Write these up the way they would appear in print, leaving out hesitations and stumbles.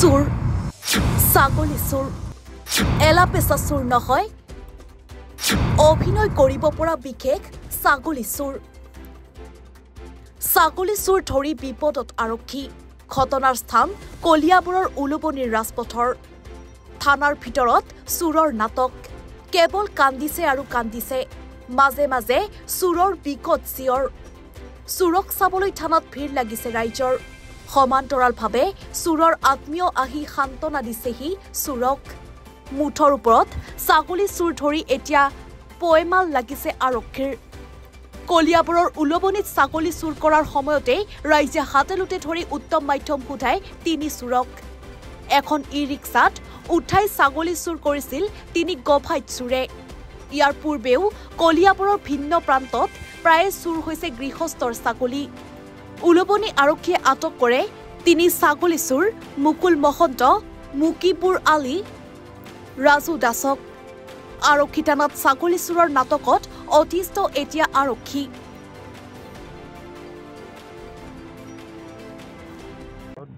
চোৰ ছাগলী চোৰ এলাপেচা চোৰ নহয় অভিনয় কৰিব পৰা বিশেষ ছাগলী চোৰ ধৰি বিপদত আৰক্ষী ঘটনাৰ স্থান কলিয়াবৰৰ উলুবনিৰ ৰাজপথৰ থানাৰ ভিতৰত চোৰৰ নাটক কেৱল কান্দিছে আৰু কান্দিছে মাজে মাজে চোৰৰ বিকট চিঞৰ চোৰক চাবলৈ থানাত ভিৰ লাগিছে ৰাইজৰ সমান্তৰালভাৱে চোৰৰ আত্মীয় আহি সান্তনা দিছেহি চোৰক মুঠৰ ওপৰত ছাগলী চোৰ ধৰি এতিয়া পয়মাল লাগিছে আৰক্ষীৰ কলিয়াবৰৰ উলবনিত ছাগলী চোৰ কৰাৰ সময়তে ৰাইজে হাতেলোতে ধৰি উত্তম মাধ্যম সোধাই তিনি চোৰক এখন ই-ৰিক্সাত উঠাই ছাগলী চোৰ কৰিছিল তিনি গভাইত চোৰে ইয়াৰ পূৰ্বেও কলিয়াবৰৰ ভিন্ন প্ৰান্তত প্ৰায়ে চোৰ হৈছে গৃহস্থৰ ছাগলী উলবনি আৰক্ষীয়ে আটক কৰে তিনি ছাগলী চোৰ মুকুল মহন্ত মুকিবুৰ আলী ৰাজু দাসক আৰক্ষী থানাত ছাগলী চোৰৰ নাটকত অতিষ্ঠ এতিয়া আৰক্ষী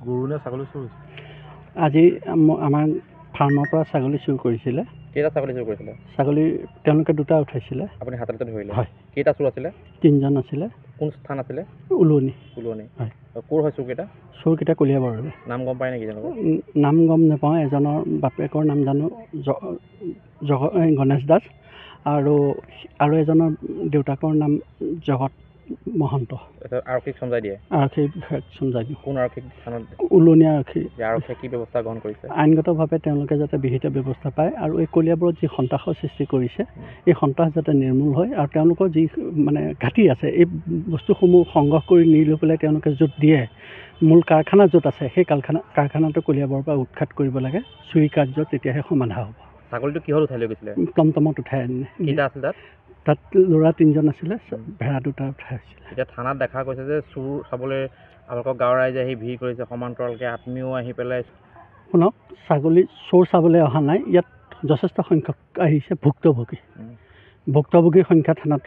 গৰুনে ছাগলী চোৰ আজি আমাৰ ফাৰ্মৰ পৰা ছাগলী চুৰ কৰিছিলে কেইটা ছাগলী চুৰ কৰিছিলে ছাগলী তেওঁলোকে দুটা উঠাইছিলে আপুনি হাততে ধৰিলে হয় কেইটা চোৰ আছিলে তিনিজন আছিলে কোন স্থান আছিলে উলুৱনি হয় ক'ৰ হয় চোৰকেইটা কলিয়াবৰৰ নাম গম পায় নেকি নাম গম নাপাওঁ এজনৰ বাপেকৰ নাম জানো গণেশ দাস আৰু এজনৰ দেউতাকৰ নাম জগত মহন্ত আৰক্ষীক সমজাই দিয়ে আৰক্ষী বিষয়াক সমজাই দিওঁ কোন আৰক্ষীক থানাত উলুৱনীয়া আৰক্ষী আৰক্ষীয়ে কি ব্যৱস্থা গ্ৰহণ কৰিছে আইনগতভাৱে তেওঁলোকে যাতে বিহিত ব্যৱস্থা পায় আৰু এই কলিয়াবৰত যি সন্ত্ৰাসৰ সৃষ্টি কৰিছে এই সন্ত্ৰাস যাতে নিৰ্মূল হয় আৰু তেওঁলোকৰ যি মানে ঘাটি আছে এই বস্তুসমূহ সংগ্ৰহ কৰি নি লৈ পেলাই তেওঁলোকে য'ত দিয়ে মূল কাৰখানা য'ত আছে সেই কাৰখানাটো কলিয়াবৰৰ পৰা উৎখাত কৰিব লাগে চুৰি কাৰ্য তেতিয়াহে সমাধা হ'ব ছাগলীটো কিহত উঠাই লৈ গৈছিলে টমটমত উঠাই আনিলে কেইটা আছিল তাত ল'ৰা তিনিজন আছিলে ভেড়া দুটা উঠাই হৈছিলে এতিয়া থানাত দেখা গৈছে যে চোৰ চাবলৈ আপোনালোকৰ গাঁৱৰ ৰাইজে আহি ভিৰ কৰিছে সমান্তৰালকৈ আত্মীয় আহি পেলাই শুনক ছাগলী চোৰ চাবলৈ অহা নাই ইয়াত যথেষ্ট সংখ্যক আহিছে ভুক্তভোগীৰ সংখ্যা থানাত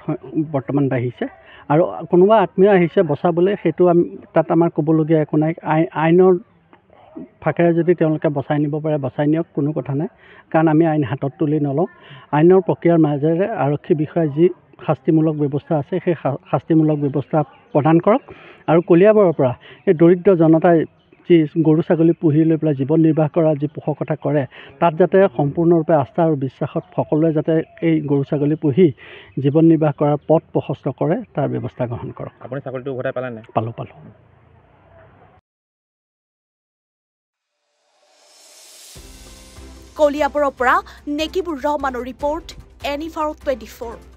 বৰ্তমান বাঢ়িছে আৰু কোনোবা আত্মীয় আহিছে বচাবলৈ সেইটো তাত আমাৰ ক'বলগীয়া একো নাই আইনৰ ফাকেৰে যদি তেওঁলোকে বচাই নিব পাৰে বচাই নিয়ক কোনো কথা নাই কাৰণ আমি আইন হাতত তুলি নলওঁ আইনৰ প্ৰক্ৰিয়াৰ মাজেৰে আৰক্ষী বিষয়াৰ যি শাস্তিমূলক ব্যৱস্থা আছে সেই শাস্তিমূলক ব্যৱস্থা প্ৰদান কৰক আৰু কলিয়াবৰৰ পৰা এই দৰিদ্ৰ জনতাই যি গৰু ছাগলী পুহি লৈ পেলাই জীৱন নিৰ্বাহ কৰা যি পোষকতা কৰে তাত যাতে সম্পূৰ্ণৰূপে আস্থা আৰু বিশ্বাসত সকলোৱে যাতে এই গৰু ছাগলী পুহি জীৱন নিৰ্বাহ কৰাৰ পথ প্ৰশস্ত কৰে তাৰ ব্যৱস্থা গ্ৰহণ কৰক আপুনি ছাগলীটো উভতাই পালে নাই পালোঁ কলিয়াবৰৰ পৰা নেকিবুৰ ৰহমানৰ ৰিপৰ্ট এনিফাৰ 24